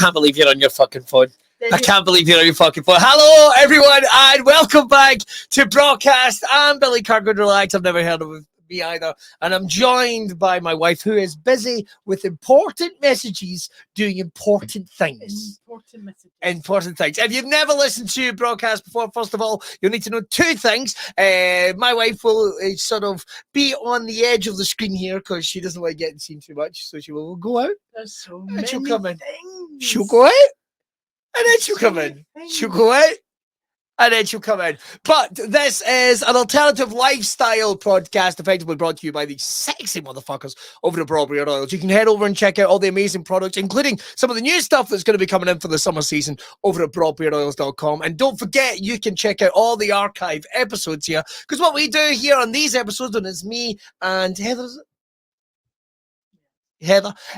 can't believe you're on your fucking phone. I can't believe you're on your fucking phone. Hello, everyone, and welcome back to Braw Cast. I'm Billy Kirkwood Relax. I've never heard of me either. And I'm joined by my wife, who is busy with important messages, doing important things. Important messages. Important things. If you've never listened to broadcast before, first of all, you'll need to know two things. My wife will sort of be on the edge of the screen here because she doesn't like getting seen too much. So she will go out. There's so and many she'll come in. things. She'll go out. And then she'll come in. She'll go out. And then she'll come in. But this is an alternative lifestyle podcast, effectively brought to you by these sexy motherfuckers over at Braw Oils. You can head over and check out all the amazing products, including some of the new stuff that's going to be coming in for the summer season over at brawbeardoils.com. And don't forget, you can check out all the archive episodes here, because what we do here on these episodes, and it's me and Heather,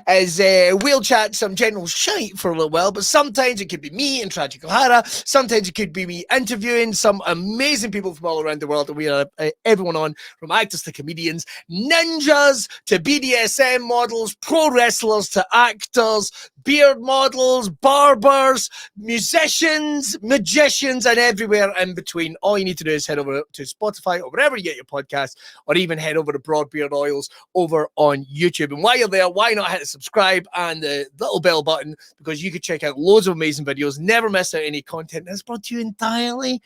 is we'll chat some general shite for a little while, but sometimes it could be me and Tragic O'Hara, sometimes it could be me interviewing some amazing people from all around the world, and we are everyone on, from actors to comedians, ninjas to BDSM models, pro wrestlers to actors, beard models, barbers, musicians, magicians, and everywhere in between. All you need to do is head over to Spotify or wherever you get your podcast, or even head over to Broadbeard Oils over on YouTube. And while you're there, why not hit the subscribe and the little bell button, because you can check out loads of amazing videos, never miss out any content that's brought to you entirely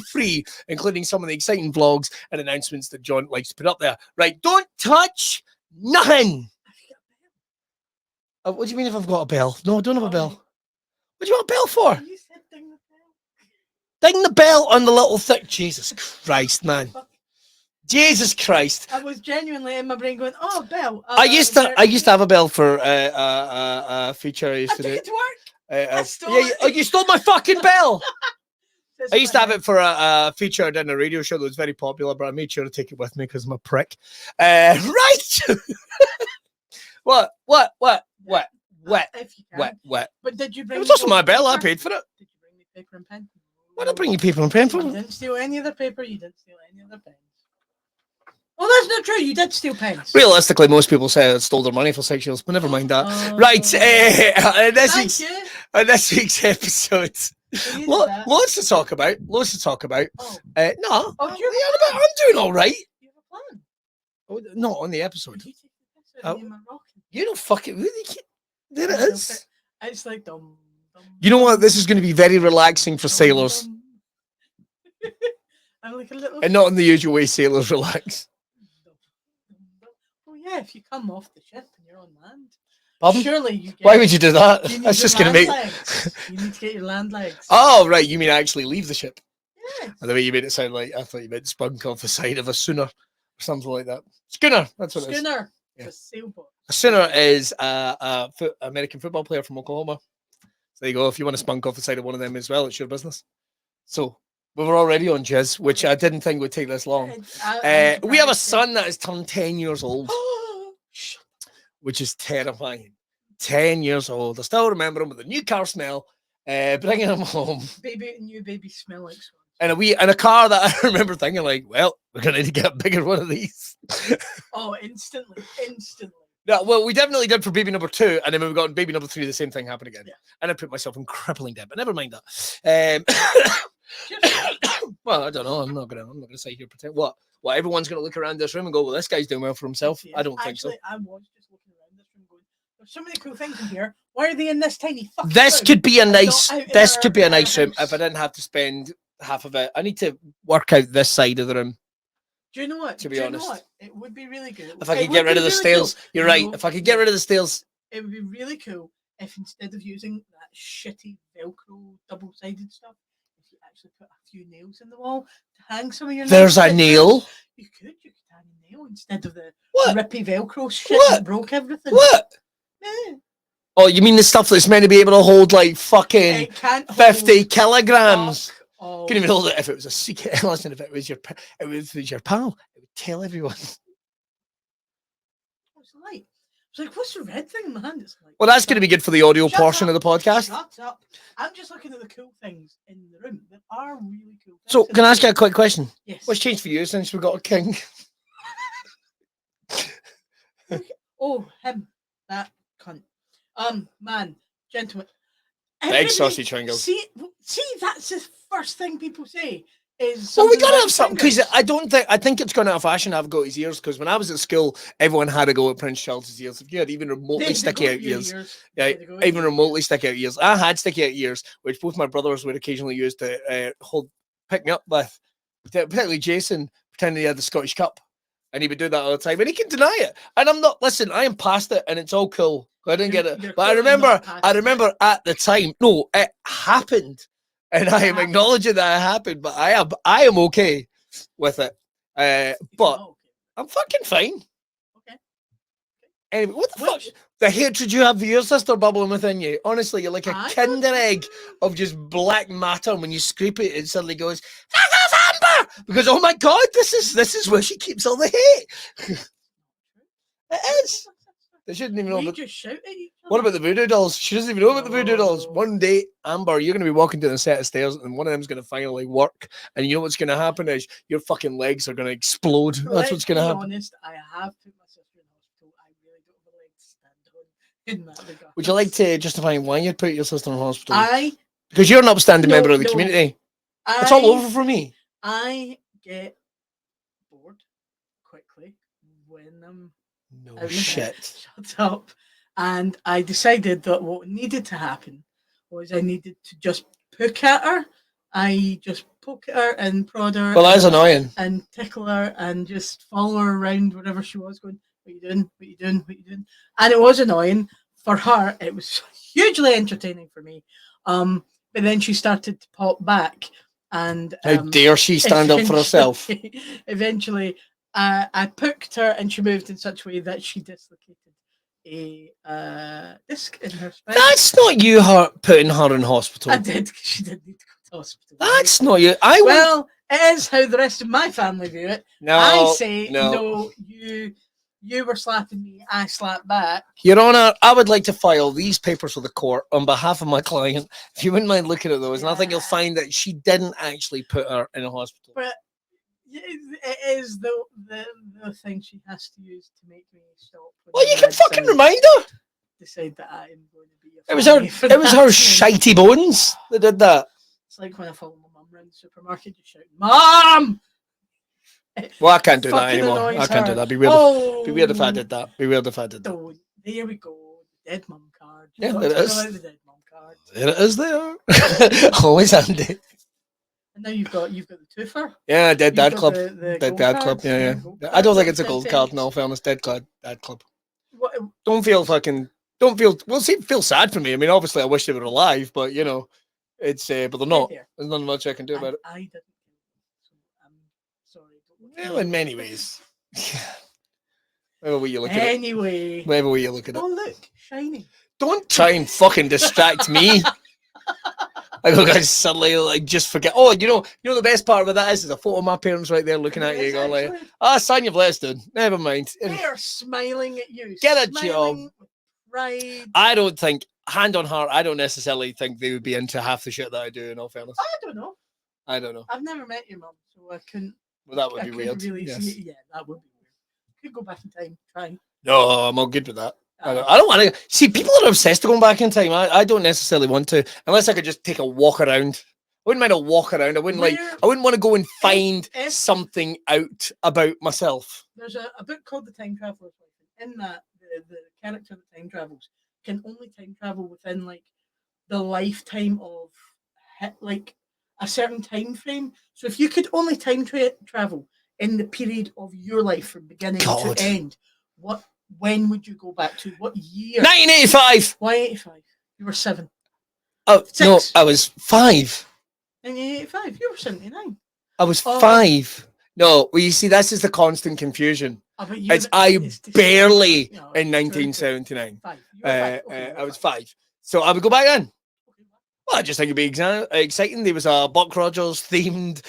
free, including some of the exciting vlogs and announcements that John likes to put up there. Right, don't touch nothing. What do you mean if I've got a bell? No, I don't have a bell. What do you want a bell for? You said ding the bell. Ding the bell on the little thick. Jesus Christ, man. Jesus Christ! I was genuinely in my brain going, "Oh, bell." I used to have a bell for a feature I used to do. I took it to work. I stole it. You stole my fucking bell. I used to have it for a feature I did in a radio show that was very popular, but I made sure to take it with me because I'm a prick. Right? What? If you can. What? But did you bring? It was also my bell. I paid for it. Did you bring me paper and pen? Why did I bring you paper and pen for? You didn't steal any of the paper. You didn't steal any of the pens. Well, that's not true. You did steal pens. Realistically, most people say I stole their money for 6 years, but never mind that. Right, this week's episode, loads to talk about. No, I'm doing all right. You have a plan. Oh, not on the episode. You take the picture of me You don't fucking really. There it is. It's like dumb. You know what? This is going to be very relaxing for sailors. I'm like a little. And not in the usual way sailors relax. Oh yeah, if you come off the ship and you're on land. Pardon? Surely you get. Why would you do that? That's just going to make. You need to get your land legs. Oh right, you mean actually leave the ship? Yes. The way you made it sound like I thought you meant spunk off the side of a schooner or something like that. Schooner. That's what it is. Schooner. Yeah. It's a sailboat. A schooner is a American football player from Oklahoma. So there you go. If you want to spunk off the side of one of them as well, it's your business. So we were already on jizz, which I didn't think would take this long. We have a son that has turned 10 years old, which is terrifying. 10 years old. I still remember him with a new car smell, bringing him home. New baby smell like so. And a car that I remember thinking like, well, we're going to need to get a bigger one of these. Oh, instantly. Yeah, well, we definitely did for baby number 2, and then when we got baby number 3, the same thing happened again. Yeah. And I put myself in crippling debt, but never mind that. Well, I don't know. I'm not gonna say here pretend what everyone's gonna look around this room and go, well, this guy's doing well for himself. Yeah, I don't think so. I was just looking around this room going, there's so many cool things in here. Why are they in this tiny fucking This room? could be a nice room if I didn't have to spend half of it. I need to work out this side of the room. Do you know what? To be honest, it would be really good if I could get rid of the stairs. Cool. You're right. If I could get rid of the stairs, it would be really cool if instead of using that shitty Velcro double-sided stuff, if you actually put a few nails in the wall to hang some of your. There's a nail. You could hang a nail instead of the what? Rippy Velcro shit that broke everything. What? Yeah. Oh, you mean the stuff that's meant to be able to hold like fucking 50 kilograms? Oh. Couldn't even hold it if it was a secret. Listen, if it was your pal, it would tell everyone. What's the light? It's like, what's the red thing in my hand? It's like, well, that's going to be good for the audio portion of the podcast. Shut up. I'm just looking at the cool things in the room. There are really cool things. So, can I ask you a quick question? Yes. What's changed for you since we got a king? Oh, him. That cunt. Man, gentlemen. Big sausage fingers. See, that's the first thing people say. Well, we gotta have something because I think it's gone out of fashion. I've got his ears because when I was at school, everyone had to go at Prince Charles's ears. If you had even remotely sticky out ears, yeah, even remotely sticky out ears. I had sticky out ears, which both my brothers would occasionally use to pick me up with. Particularly Jason, pretending he had the Scottish Cup, and he would do that all the time, and he can deny it. And I'm not. Listen, I am past it, and it's all cool. I didn't get it, but I remember at the time. No, it happened. And I am acknowledging that it happened, but I am okay with it. But I'm fucking fine. Okay. Anyway, what the fuck? The hatred you have for your sister bubbling within you. Honestly, you're like a Kinder egg of just black matter. When you scrape it, it suddenly goes, "Fuck off, Amber!" Because oh my god, this is where she keeps all the hate. It is. They shouldn't even know. We just shout at each other. What about the voodoo dolls? She doesn't even know about the voodoo dolls. One day, Amber, you're going to be walking down a set of stairs and one of them's going to finally work. And you know what's going to happen is your fucking legs are going to explode. That's what's going to happen. Honest, I have put my sister in hospital. I really don't have a leg to stand on in that regard. Would you like to justify why you'd put your sister in hospital? Because you're an upstanding member of the community. It's all over for me. I get bored quickly when I'm... No shit. Shut up. And I decided that what needed to happen was I needed to just poke at her. I just poke at her and prod her. Well, that's annoying. And tickle her and just follow her around wherever she was going, what you doing? What you doing? What you doing? And it was annoying. For her, it was hugely entertaining for me. But then she started to pop back. And how dare she stand up for herself? Eventually, I poked her and she moved in such a way that she dislocated a disc in her spine. That's not you putting her in hospital. I did, because she did need to go to hospital. That's not you. Well, it is how the rest of my family view it. No, I say, no, you were slapping me, I slapped back. Your Honour, I would like to file these papers with the court on behalf of my client. If you wouldn't mind looking at those, and I think you'll find that she didn't actually put her in a hospital. But it is the thing she has to use to make me stop. Well, you can fucking remind her. Decide that I am going to be. It was her shitey bones that did that. It's like when I follow my mum around the supermarket, just shouting, "Mom!" Well, I can't do that anymore. I can't do that. Be weird if I did that. Be weird if I did that. Oh, there we go. The dead mum card. Yeah, there it is. The dead mum card. There it is. There. Always handy. And now you've got the twofer. Yeah, Dead Dad Club. The Dead Dad Club. Yeah. I don't think it's a gold card. In all fairness, Dead Dad Club. Don't feel. Well, feel sad for me. I mean, obviously, I wish they were alive, but you know, it's but they're not. There's nothing much I can do about it. I didn't. So I'm sorry. Well, in many ways. Whatever way you look at it. Anyway. Whatever way you look at it. Oh look, shiny. Don't try and fucking distract me. I go, guys, suddenly like just forget. Oh, you know the best part about that is there's a photo of my parents right there looking at you, going like, son, you've left, dude. Never mind. They are smiling at you. Get a job. Right. I don't think, hand on heart, I don't necessarily think they would be into half the shit that I do. In all fairness, I don't know. I've never met your mum, so I couldn't. Well, that would be weird. Really see it. Yeah, that would be weird. Could go back in time. Try. No, I'm all good with that. I don't want to see people that are obsessed to going back in time. I don't necessarily want to, unless I could just take a walk around. I wouldn't mind a walk around. I wouldn't want to go and find something out about myself. There's a book called The Time Traveler's Life. In that, the character that time travels can only time travel within like the lifetime of like a certain time frame. So if you could only time travel in the period of your life from beginning to end, when would you go back to? What year? 1985. Why 85? You were 7. Oh, 6. No, I was 5. 1985. You were 79. I was 5. No, well, you see, that's just the constant confusion. Barely in 1979. I was 5. So I would go back then. Well, I just think it'd be exciting. There was a Buck Rogers themed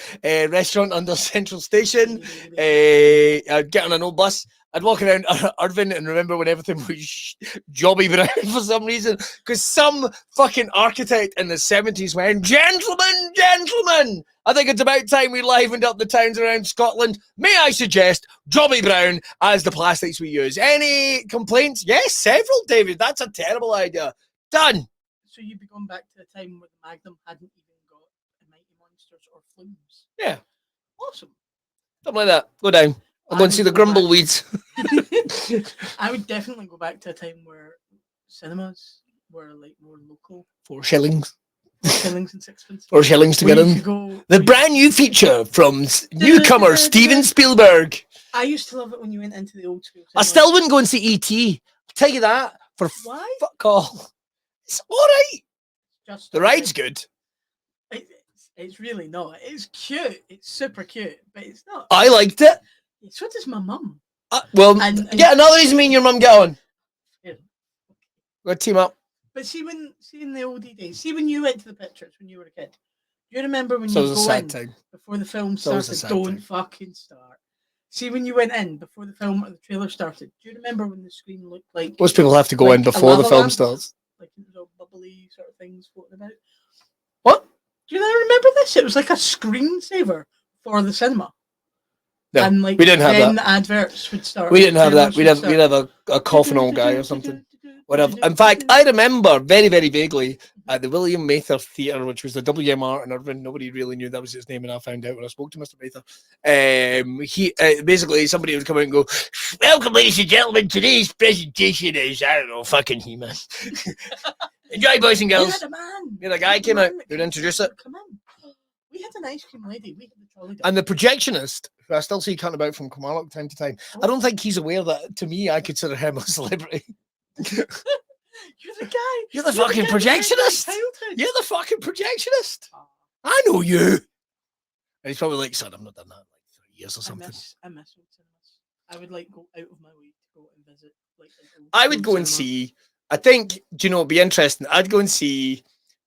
restaurant under Central Station. I'd get on an old bus. I'd walk around Irvine and remember when everything was jobby brown for some reason. Because some fucking architect in the 70s went, gentlemen, I think it's about time we livened up the towns around Scotland. May I suggest jobby brown as the plastics we use? Any complaints? Yes, several, David. That's a terrible idea. Done. So you'd be going back to a time where the Magnum hadn't even got a Mighty Monsters or Flumes. Yeah. Awesome. Something like that. Go down. I'll go and see the Grumbleweeds. I would definitely go back to a time where cinemas were like more local. 4 shillings. 4 shillings and sixpence. 4 shillings to get in. The brand new feature from newcomer Steven Spielberg. I used to love it when you went into the old school. I still wouldn't go and see E.T. I'll tell you that. Why? Fuck all. It's alright. Just the ride's good. It's really not. It's cute. It's super cute, but it's not. I liked it. So does my mum. Get another reason me and your mum get on. Yeah. We'll team up. But see in the oldie days, see when you went to the pictures when you were a kid. Do you remember when So you it was go a in sad time. before the film So it was a started? sad Don't time. fucking start. See when you went in before the film or the trailer started. Do you remember when the screen looked like? Most people have to go like in before a the lava film lamp? starts. Like little bubbly sort of things floating about. What? Do you not remember this? It was like a screensaver for the cinema. No, And like we didn't have then that. adverts would start. We didn't have that. trailers We'd would have start. a coughing old guy or something. Whatever. In fact, I remember very, very vaguely at the William Mather Theatre, which was the WMR in Irvine. Nobody really knew that was his name, and I found out when I spoke to Mr. Mather. He basically somebody would come out and go, "Welcome, ladies and gentlemen. Today's presentation is I don't know, fucking He-Man. Enjoy, boys and We girls." had a man. Yeah, the guy came out. They'd introduce it. Come in. We had an ice cream lady. We had the trolley dog. And the projectionist, who I still see cutting about from Kilmarnock time to time, I don't think he's aware that, to me, I consider him a celebrity. You're the guy. You're the fucking guy that made my projectionist. childhood. You're the fucking projectionist. Oh, I know you. And he's probably like, son, I've not done that in like 3 years or something. I miss old cinemas. I would like go out of my way to go and visit. Like an old I would school go and cinema. see, I think, do you know, it'd be interesting. I'd go and see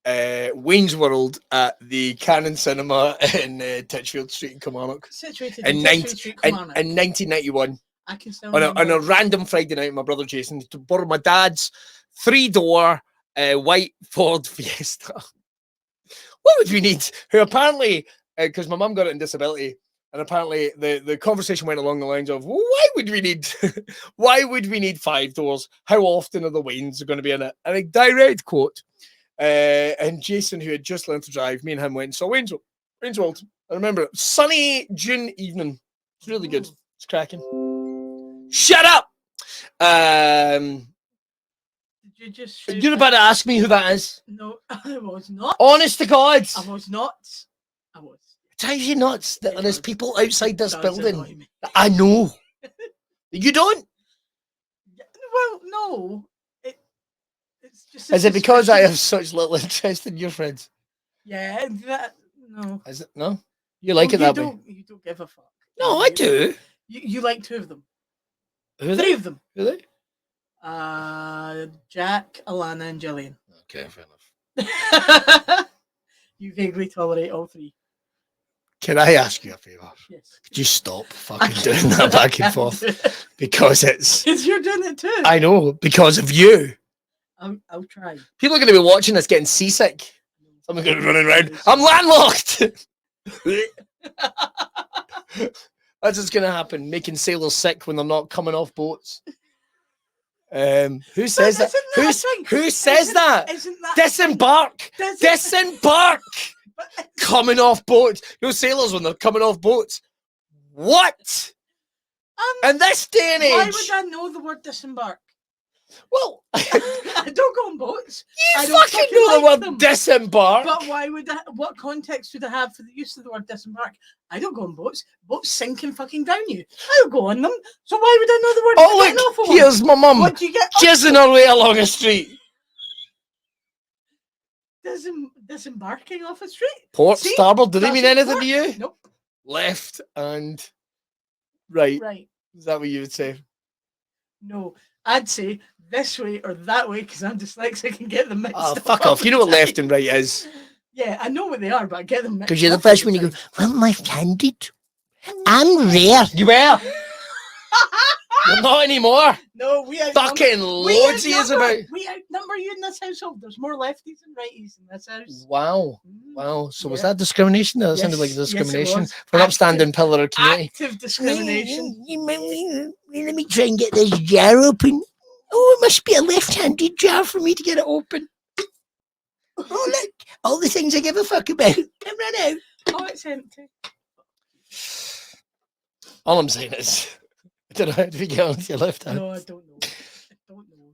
Wayne's World at the Cannon Cinema in Titchfield Street in Kilmarnock Situated in, in 19 Titchfield Street, in Kilmarnock. 1991 I can still on remember. a random Friday night with my brother Jason to borrow my dad's 3-door white Ford Fiesta. What would we need? Who apparently, because my mum got it in disability, and apparently the conversation went along the lines of, well, why would we need 5 doors? How often are the Waynes going to be in it? And a direct quote. And Jason, who had just learned to drive, me and him went and saw Wayne's World. I remember it. Sunny June evening. It's really good. It's cracking. Shut up! Did you just shout You're about to ask me who that is. No, I was not. Honest to God. I was not. I was. It drives you nuts that It there's does. people outside this Does building. annoy me. I know. You don't? Well, no. It's just. Is it because I have such little interest in your friends? Yeah, that no. Is it? No? You like it that way? You don't give a fuck. No, I do. You like 2 of them. Who are 3 they? of them. Who are they? Jack, Alana, and Gillian. Okay, fair enough. You vaguely tolerate all 3. Can I ask you a favour? Yes. Could you stop fucking doing that back and forth? Because it's... Because you're doing it too. I know, because of you. I'll try. People are going to be watching this getting seasick. Someone's going to be running around. I'm landlocked! That's what's going to happen, making sailors sick when they're not coming off boats. Who says that? Who says that? Disembark! Disembark! Coming off boats. You know, sailors when they're coming off boats. What? In this day and age. Why would I know the word disembark? Well, I don't go on boats. You fucking know the word them. Disembark. But why would I? What context would I have for the use of the word disembark? I don't go on boats. Boats sink and fucking drown you. I don't go on them. So why would I know the word? Oh look, here's my mum What do you get? jizzing her way along a street. Disembarking off a street. Port, starboard. Do they mean anything to you? Nope. Left and right. Right. Is that what you would say? No, I'd say this way or that way because I'm dyslexic and get them mixed Oh, up. fuck off. You know what left and right is. Yeah, I know what they are, but I get them mixed up. Because you're the first one you go, well, left-handed. I'm rare. You were. You're not anymore. No, we outnumber. Fucking loads of years about. We outnumber you in this household. There's more lefties than righties in this house. Wow. Wow. So was that discrimination? That sounded like discrimination for an Active, upstanding pillar of community. Active discrimination. Let me try and get this jar open. Oh, it must be a left-handed jar for me to get it open. Oh, look, all the things I give a fuck about. Come run out. Oh, it's empty. All I'm saying is, I don't know how to get on with your left hand. No, I don't know.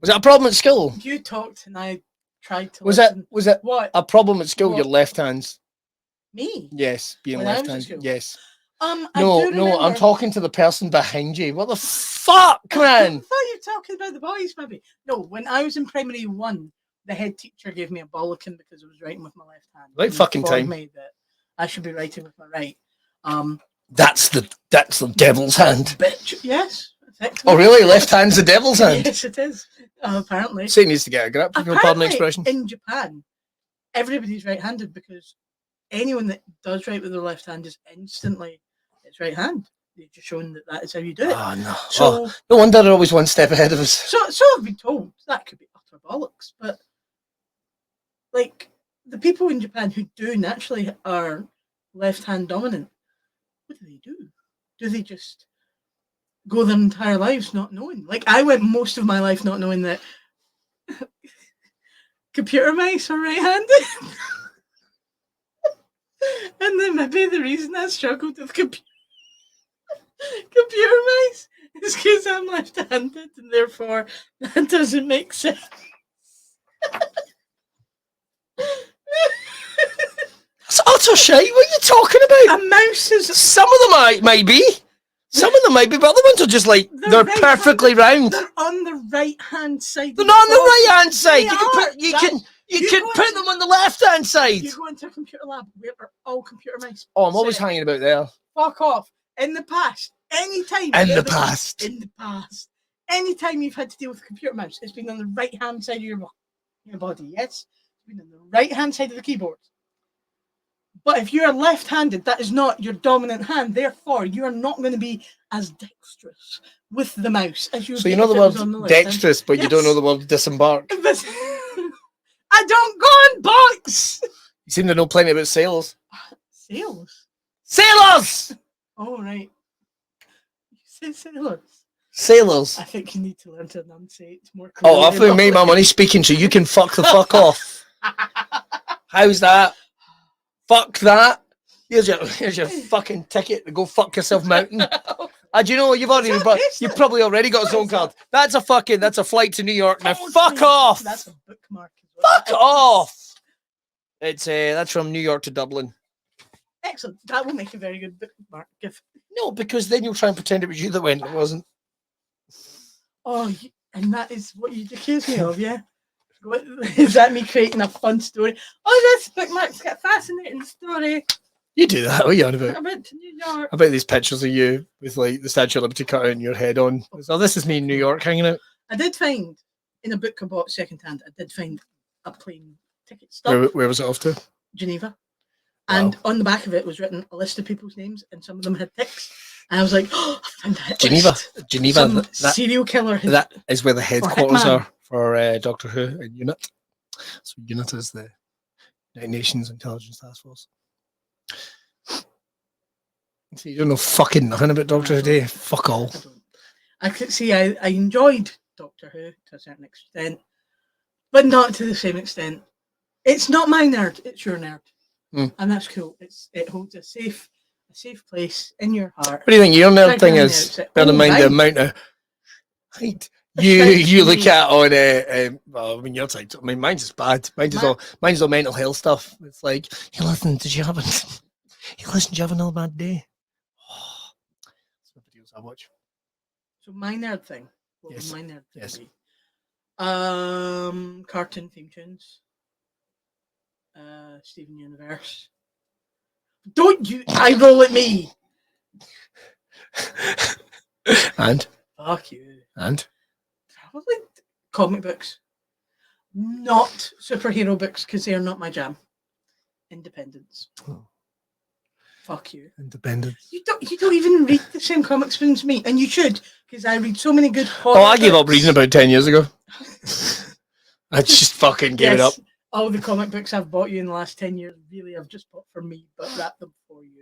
Was that a problem at school? You talked and I tried to Was listen. it What? a problem at school? What? Your left hands? Me? Yes, being When I left was at hand. school? Yes. I No, do no, I'm remember- talking to the person behind you. What the fuck, I man? thought you were talking about the boys, maybe. No, when I was in primary 1, the head teacher gave me a bollocking because I was writing with my left hand. Right And he fucking informed time. me that I should be writing with my right. That's the devil's hand. Bitch. Yes. Effectively. Oh, really? Left hand's the devil's hand. Yes, it is. Apparently. Say needs to get a grip. If you'll pardon the expression. In Japan, everybody's right-handed because anyone that does write with their left hand is instantly it's right hand. They're just showing that is how you do it. Oh no! So, No wonder they're always one step ahead of us. so I've been told that could be utter bollocks, but like the people in Japan who do naturally are left hand dominant, what do? Do they just go their entire lives not knowing? Like I went most of my life not knowing that computer mice are right-handed. And then maybe the reason I struggled with computer mice is because I'm left-handed and therefore that doesn't make sense. That's utter shite. What are you talking about? A mouse is Some of them might be. Some of them might be, but other ones are just like they're right perfectly round. they're on the right-hand side. They're of not on the body. right hand side. They You are. can You can go put into- them on the left hand side. You go into a computer lab where are all computer mice. Oh, I'm always set. hanging about there. Fuck off. In the past, anytime. In the past. In the past. Anytime you've had to deal with a computer mouse, it's been on the right-hand side of your body, yes? It's been on the right-hand side of the keyboard. But if you're left-handed, that is not your dominant hand. Therefore, you are not going to be as dexterous with the mouse as you would So you be know if the it was word on the left hand. dexterous, but you don't know the word disembark. But I don't go on box! You seem to know plenty about sailors. Sails? Sailors! Oh, right. You say sailors? Sailors. I think you need to learn to enunciate more Oh, clearly. I've really made my money speaking, so you can fuck the fuck off. How's that? Fuck that. Here's your fucking ticket to go fuck yourself mountain. Do you know what you've already you've probably already got a zone card. That's a flight to New York. Now fuck off. That's a bookmark. as well. Fuck off. It's that's from New York to Dublin. Excellent. That will make a very good bookmark. No, because then you'll try and pretend it was you that went. It wasn't. Oh, and that is what you accuse me of, yeah? What, is that me creating a fun story? Oh, this bookmark's got a fascinating story. You do that. What are you on about? I went to New York. I bet these pictures of you with like the Statue of Liberty cut out and your head on. So this is me in New York hanging out. I did find, in a book I bought secondhand, I did find a plane ticket stub, Where was it off to? Geneva. And Wow. on the back of it was written a list of people's names, and some of them had ticks. And I was like, oh, I found a hit Geneva. list. Geneva. Some That serial killer. Had, that is where the headquarters Hitman. are for Doctor Who and UNIT. So UNIT is the United Nations Intelligence Task Force. So you don't know fucking nothing about Doctor Who, do you? Fuck all. I don't. I could see I enjoyed Doctor Who to a certain extent, but not to the same extent. It's not my nerd, it's your nerd. Hmm. And that's cool. It holds a safe place in your heart. What do you think your nerd Right thing down the is? outside. Bear in Oh, mind the right. amount of height That's you look me. at on well, I mean your side. I mean mine's just bad. Mine's all mental health stuff. It's like, hey, listen, did you have another bad day? Oh, that's the videos I watch. So my nerd thing. What Yes. would my nerd thing Yes. be? Cartoon theme tunes. Steven Universe. Don't you eye roll at me. And Fuck you. probably Comic books. Not superhero books because they are not my jam. Independence. Oh. Fuck you. Independence. You don't even read the same comics as me, and you should, because I read so many good horror Oh, I gave up books. reading about 10 years ago. I just fucking gave it up. Yes, all the comic books I've bought you in the last 10 years, really, I've just bought for me, but wrapped them for you.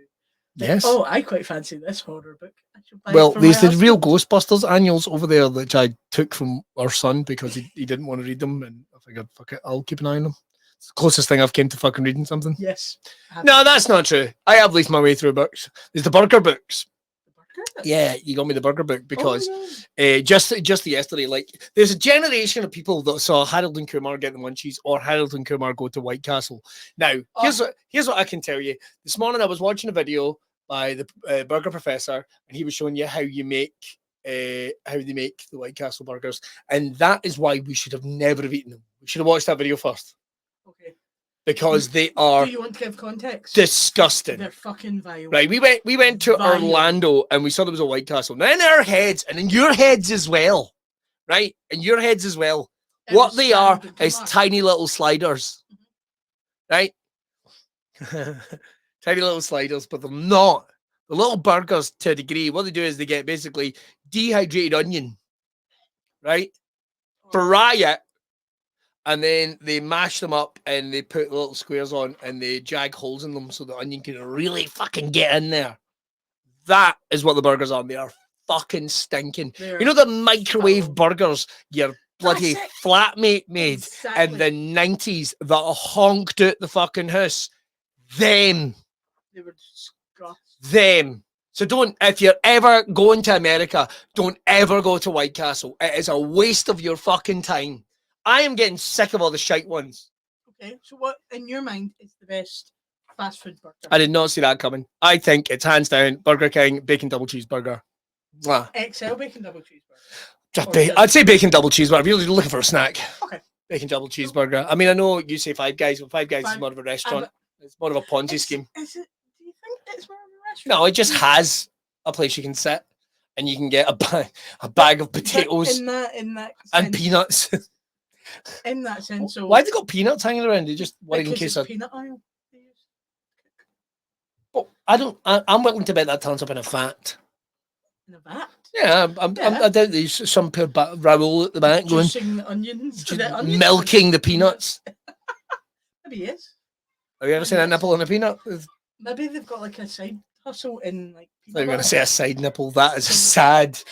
Like, Yes. oh, I quite fancy this horror book. I should buy it Well, for there's my the real husband. Ghostbusters annuals over there, which I took from our son because he didn't want to read them, and I figured, fuck it, I'll keep an eye on them. It's the closest thing I've came to fucking reading something. Yes. No, that's not true. I have leased my way through books. There's the burger books. The burger? Yeah, you got me the burger book because Oh, yeah. just yesterday, like there's a generation of people that saw Harold and Kumar get the munchies or Harold and Kumar go to White Castle. Now, here's what I can tell you. This morning I was watching a video by the burger professor, and he was showing you how they make the White Castle burgers, and that is why we should have never have eaten them. We should have watched that video first. Okay. Because they are Do you want to give context? disgusting. They're fucking vile. Right, we went to Vile. Orlando and we saw there was a White Castle. Now in our heads and in your heads as well, right? In your heads as well, what they are is tiny little sliders, right? Tiny little sliders, but they're not. The little burgers, to a degree, what they do is they get basically dehydrated onion, right? Fry it, and then they mash them up and they put little squares on and they jag holes in them so the onion can really fucking get in there. That is what the burgers are. They are fucking stinking. You know the microwave burgers your bloody flatmate made in the 90s that honked out the fucking house? Them. They were disgusting. Them. So if you're ever going to America, don't ever go to White Castle. It is a waste of your fucking time. I am getting sick of all the shite ones. Okay, so what, in your mind, is the best fast food burger? I did not see that coming. I think it's hands down Burger King bacon double cheeseburger. Mwah. XL bacon double cheeseburger. I'd say bacon double cheeseburger. If you're looking for a snack. Okay. Bacon double cheeseburger. I mean, I know you say Five Guys, but Five Guys is more of a restaurant. It's more of a Ponzi scheme. Do you think it's more of a restaurant? No, it just has a place you can sit and you can get a bag of potatoes in that and peanuts. In that sense, so why have they got peanuts hanging around? They just worried in case of peanut oil. Oh, I'm willing to bet that turns up in a vat. In a vat? Yeah, I doubt there's some poor Raoul at the back going the onions, milking the peanuts. Maybe he is. Have you ever seen a nipple on a peanut? Maybe they've got like a side hustle in like. I'm going to say a side nipple. That is a sad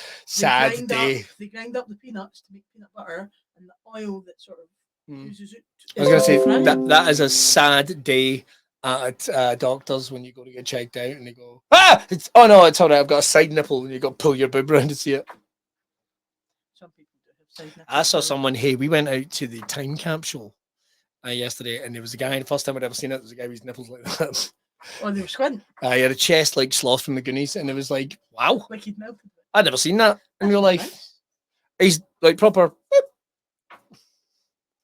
day. They grind up the peanuts to make peanut butter, and the oil that sort of uses it. I was going to say that is a sad day at doctors when you go to get checked out and they go, it's all right, I've got a side nipple, and you got to pull your boob around to see it. Some people do have side nipples. I saw someone. Hey, we went out to the time capsule yesterday, and there was a guy. The first time I'd ever seen it, there was a guy with his nipples like that. Oh, they were squinting. He had a chest like Sloth from the Goonies, and it was like, wow. Like he'd melted. I'd never seen that in real life. Nice. He's like proper.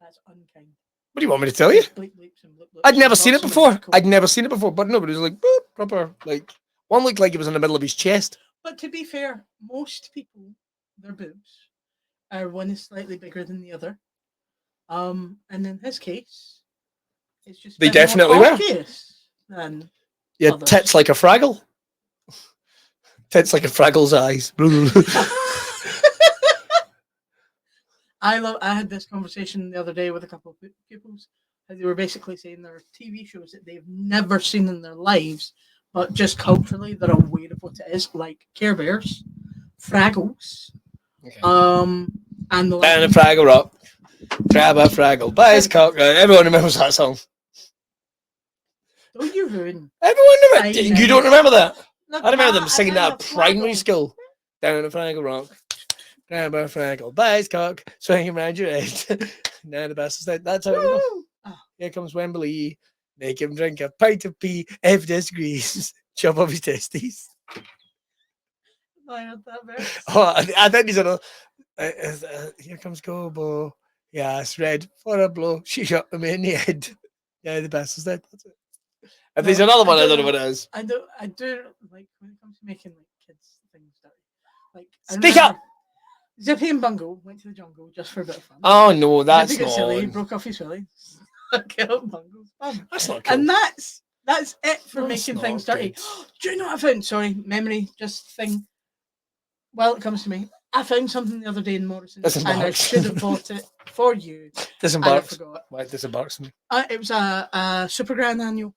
That's unkind. What do you want me to tell you? I'd never seen it before. I'd never seen it before, but no, but it was like boop, proper. Like one looked like it was in the middle of his chest. But to be fair, most people, their boobs are one is slightly bigger than the other. And in his case, it's just they definitely were. Than yeah, others. Tits like a Fraggle. Tits like a Fraggle's eyes. I had this conversation the other day with a couple of pupils. They were basically saying there are TV shows that they've never seen in their lives, but just culturally they're aware of what it is, like Care Bears, Fraggles, and the down a Fraggle Rock, grab a Fraggle, buy his cock. Everyone remembers that song. Don't you ruin? Everyone remembers. You don't remember that? I remember them singing that at primary school. Down a Fraggle Rock. Grab a Fraggle, buy his cock, swing him round your head. Now the best is that's how it goes. Here comes Wembley. Make him drink a pint of pee. If disagrees, chop off his testes. I heard that verse. I think he's on a. Here comes Gobo. Yes, red for a blow. She shot him in the head. Yeah, the best is that. That's it. If there's another one, I don't know what it is. I do like when it comes to making like kids things dirty. Like speak up. Zippy and Bungle went to the jungle just for a bit of fun. Oh no, that's not. Silly, he broke off his willy. Killed Bungle's fun. That's not cool. And that's it for making things dirty. Do you know what I found? Sorry, memory just thing. Well, it comes to me. I found something the other day in Morrison's and I should have bought it for you. Disembarks. Why disembarks me? It was a Super Grand Annual.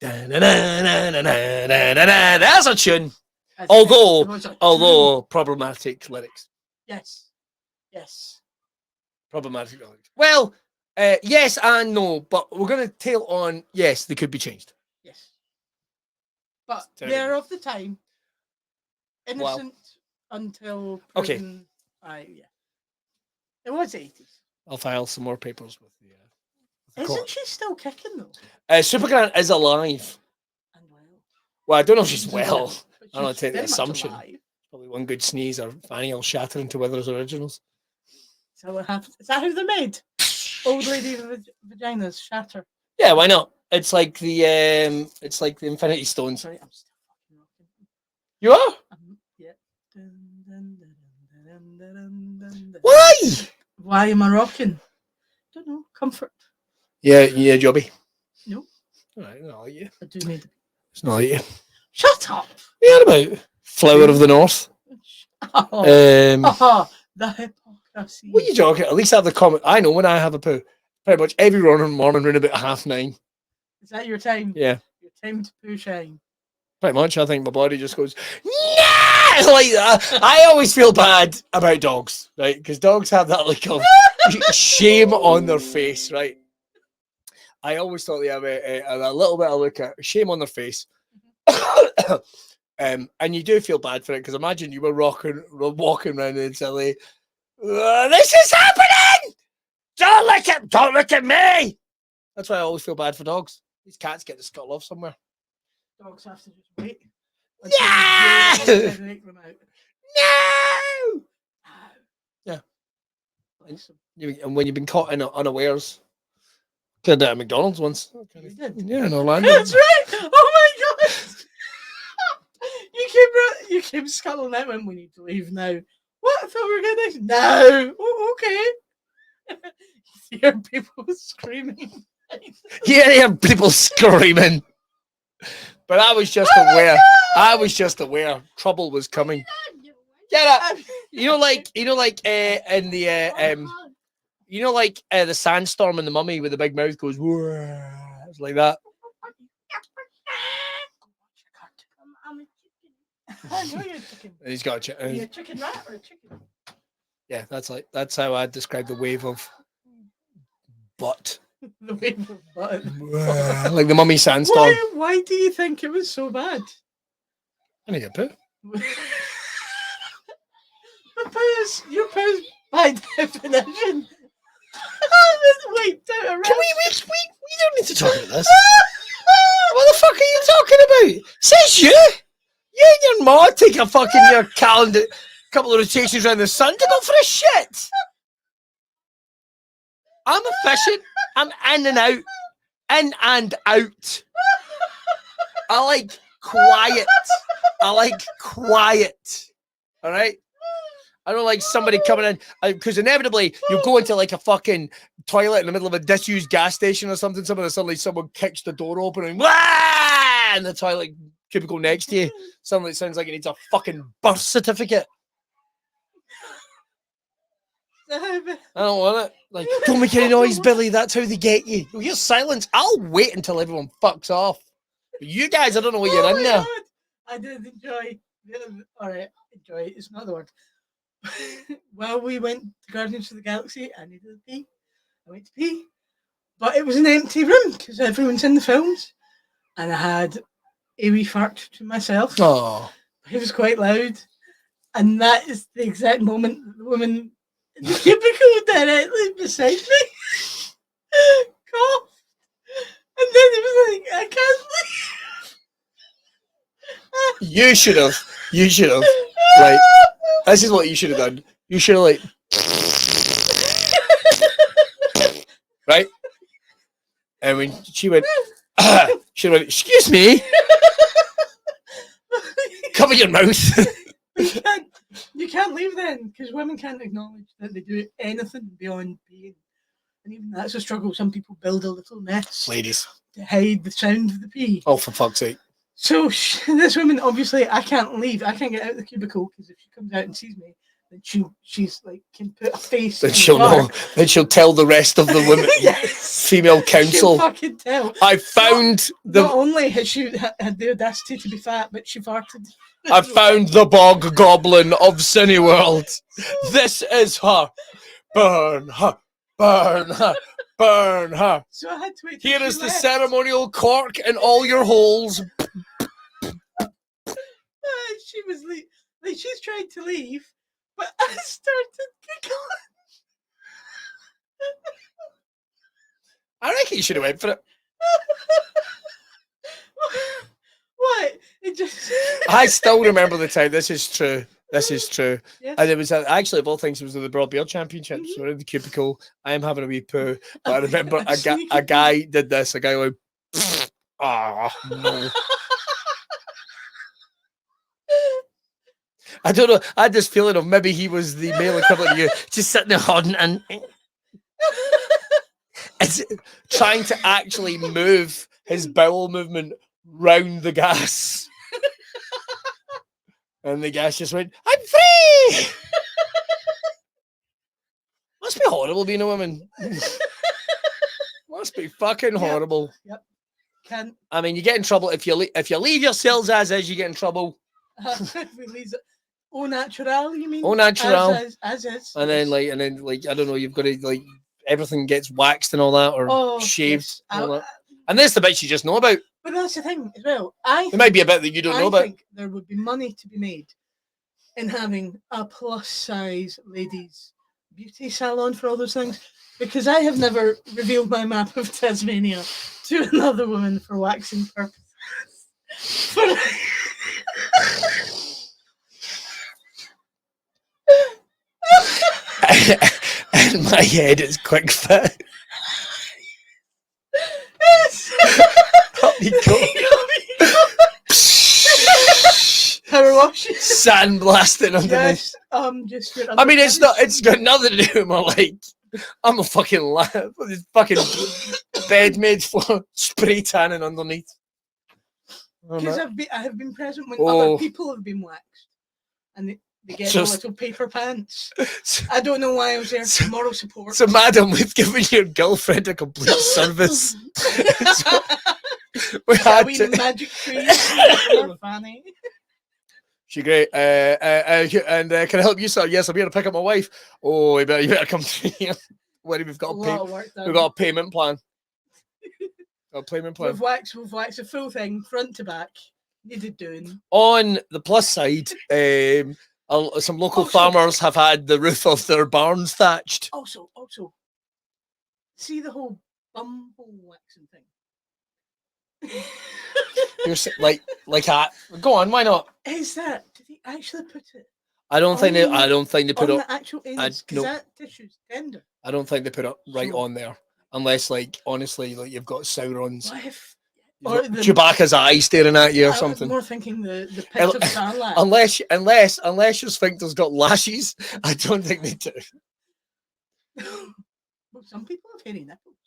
That's a tune. Although problematic lyrics. Yes. Problematic lyrics. Well, Yes and no, but we're going to tail on. Yes, they could be changed. Yes. But Terrible. they're of the time. Innocent until Okay. proven. Yeah. It was 80s. I'll file some more papers with the. Isn't she still kicking though? Supergirl is alive. And well. Well, I don't know if she's well. But I don't she's take the very much assumption. alive. Probably one good sneeze or Fanny will shatter into Withers originals. So what happens? Is that how they're made? Old lady vaginas shatter. Yeah, why not? It's like the Infinity Stones. Sorry, I'm still fucking rocking. You are? Yeah. Why? Why am I rocking? Don't know. Comfort. Yeah, Jobby. No. All right, not like you. I do need. It's not like you. Shut up. Yeah, about Flower of the North. Oh, the hypocrisy. What are you joking? At least have the comment. I know when I have a poo. Pretty much every morning around about 9:30. Is that your time? Yeah. Your time to poo shine. Pretty much. I think my body just goes, nah! Like that. I always feel bad about dogs, right? Because dogs have that look of shame on their face, right? I always thought they have a little bit of look at shame on their face. And you do feel bad for it because imagine you were walking around in LA. This is happening! Don't look at me! That's why I always feel bad for dogs. These cats get to scuttle off somewhere. Dogs have to just wait. Yeah! No! Yeah. And when you've been caught in unawares, did that at McDonald's once. You did? Yeah, in Orlando. That's right! Oh my god! You came scuttling out when we need to leave now. What? I thought we were going to... No! Oh, okay. You hear people screaming. Yeah, you hear people screaming. But I was just aware. I was just aware trouble was coming. Get up! In the the sandstorm in the Mummy with the big mouth goes. It's like that. I know you're a chicken. He's got a chicken. Are you a chicken rat or a chicken? Yeah, that's how I describe the wave of butt. The wave of butt. Like the Mummy sandstorm. Why do you think it was so bad? I need a poo. Your poo's by definition. Wait, we don't need to talk about this. What the fuck are you talking about? Says you. You and your ma take a fucking your calendar, couple of rotations around the sun to go for a shit. I'm efficient. I'm in and out. In and out. I like quiet. All right? I don't like somebody coming in because inevitably you'll go into like a fucking toilet in the middle of a disused gas station or something. Suddenly someone kicks the door open and wah! And the toilet cubicle next to you. Suddenly it sounds like it needs a fucking birth certificate. I don't want it. Like, don't make any noise, Billy. That's how they get you. You'll hear silence. I'll wait until everyone fucks off. But you guys, I don't know what you're in there. God. I did enjoy. Alright, enjoy. It's not the word. While we went to Guardians of the Galaxy, I needed to pee. I went to pee. But it was an empty room because everyone's in the films. And I had a wee fart to myself. Oh. It was quite loud. And that is the exact moment that the woman in the cubicle directly beside me coughed. And then it was like, I can't leave. You should have. Like, this is what you should have done. You should have, like, right? And when she went, excuse me. Cover your mouth. You can't leave then, because women can't acknowledge that they do anything beyond being. And even that's a struggle. Some people build a little nest. Ladies. To hide the sound of the pee. Oh, for fuck's sake. So this woman, obviously, I can't leave. I can't get out of the cubicle, because if she comes out and sees me, then she's like, can put a face. Then she'll know. Then she'll tell the rest of the women. Yes. Female council. She'll fucking tell. I found Not only has she had the audacity to be fat, but she farted. I found the Bog Goblin of Cineworld. This is her. Burn her. Burn her. Burn her. So I had to wait till Here she is the left. ceremonial cork in all your holes. She was like she's trying to leave, but I started giggling. I reckon you should have went for it. What? It just. I still remember the time. This is true. This is true. Yes. And it was actually, of all things, it was the Broad Beer Championships. We're in the cubicle. I am having a wee poo. But I remember a guy did this. A guy went, ah, no. I don't know. I had this feeling of maybe he was the male equivalent of you, just sitting there holding and trying to actually move his bowel movement round the gas. And the gas just went, I'm free! Must be horrible being a woman. Must be fucking horrible. Yep. Can I mean, you get in trouble if you leave yourselves as is, you get in trouble. Au natural, you mean? Au natural. As is. And then like I don't know, you've got to like everything gets waxed and all that, or shaved. Yes. And all that. And there's the bits you just know about. But that's the thing as well. There might be a bit that you don't know about. I think there would be money to be made in having a plus size ladies beauty salon for all those things, because I have never revealed my map of Tasmania to another woman for waxing purposes. In my head, it's quick fit. Up you go. Power wash. Sandblasting underneath. Yes, just. I mean, it's not. It's got nothing to do with my like. I'm a fucking this fucking bed made for spray tanning underneath. Because I have been present when other people have been waxed, and they get little paper pants. I don't know why I was there for moral support. So, madam, we've given your girlfriend a complete service. So, we had to... magic trees. Fanny. She's great. And can I help you, sir? Yes, I'm here to pick up my wife. Oh, you better come through here. We've got a payment plan. We've waxed a full thing, front to back. Needed doing. On the plus side, some local farmers have had the roof of their barns thatched. Also, see the whole bumhole waxing thing. You're like that. Go on, why not? Is that? Did they actually put it? I don't think they put it on the actual ends, because that tissue's tender. I don't think they put it right on there, unless, like, honestly, like you've got Sauron's. Or Chewbacca's eye staring at you or something. I'm more thinking the pit of Starlight. Unless your sphincter's got lashes, I don't think they do. Well, some people have hairy nipples.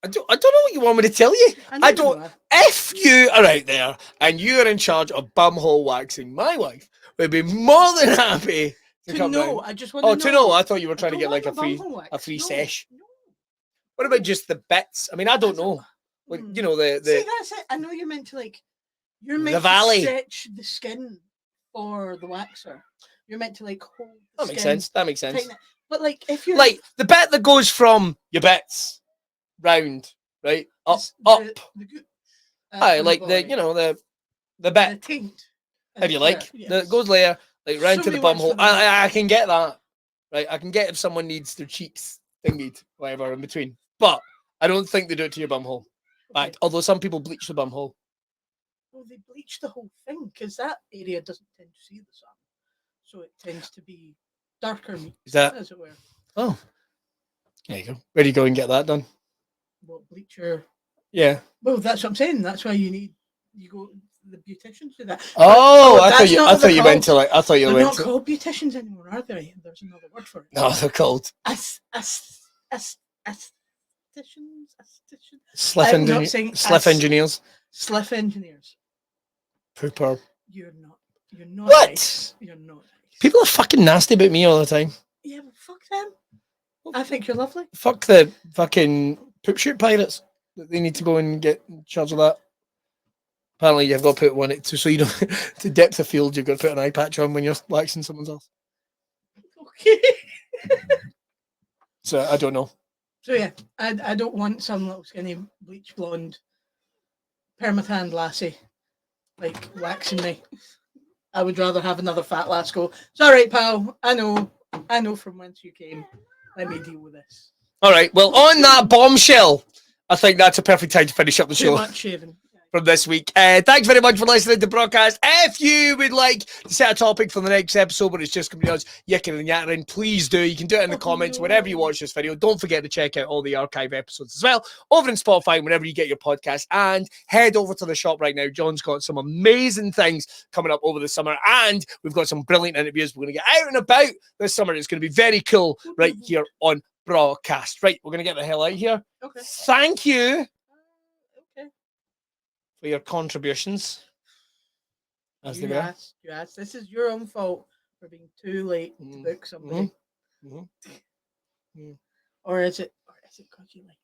I don't know what you want me to tell you. I don't. If you are out there and you are in charge of bumhole waxing, my wife would be more than happy to come know. down. I just want to know. To know. I thought you were trying to get like a free sesh. No. What about just the bits? I mean, I don't know. Like, you know, the See, that's it. I know you're meant to stretch the skin for the waxer. You're meant to like hold the skin. That makes sense. But like if you're like the bit that goes from your bits round, right? Up. Like the bit. The taint. If you like. That goes layer, like round to the bum hole. I can get that. Right? I can get if someone needs their cheeks thingied, whatever in between. But I don't think they do it to your bum hole. Okay. Although some people bleach the bum hole. Well, they bleach the whole thing because that area doesn't tend to see the sun, so it tends to be darker meat. Is that? As it were. Oh, there you go. Where do you go and get that done? Well, bleacher. Yeah. Well, that's what I'm saying. That's why you go the beauticians do that. Oh, I thought you went to like. I thought you they're went not to. called beauticians anymore, are they? There's another word for it. No, they're called. Sliff engineers. Sliff engineers. Pooper. You're not. What? Nice. You're not. Nice. People are fucking nasty about me all the time. Yeah, well, fuck them. I think you're lovely. Fuck the fucking poop shoot pirates. They need to go and get in charge of that. Apparently, you've got to put one so you don't to depth of field. You've got to put an eye patch on when you're waxing someone else. Okay. So I don't know. So yeah, I don't want some little skinny bleach blonde permatanned lassie like waxing me. I would rather have another fat lass go, it's all right, pal. I know from whence you came. Let me deal with this. All right. Well, on that bombshell, I think that's a perfect time to finish up the Too show. much shaving. From this week. Thanks very much for listening to Braw Cast. If you would like to set a topic for the next episode where it's just going to be us yicking and yattering, please do. You can do it in the comments whenever you watch this video. Don't forget to check out all the archive episodes as well over in Spotify whenever you get your podcast. And head over to the shop right now. John's got some amazing things coming up over the summer, and we've got some brilliant interviews we're going to get out and about this summer. It's going to be very cool right here on Braw Cast. Right, we're going to get the hell out of here. Okay. Thank you. Okay. For your contributions. As they were. You asked. This is your own fault for being too late to book somebody. Or is it because you like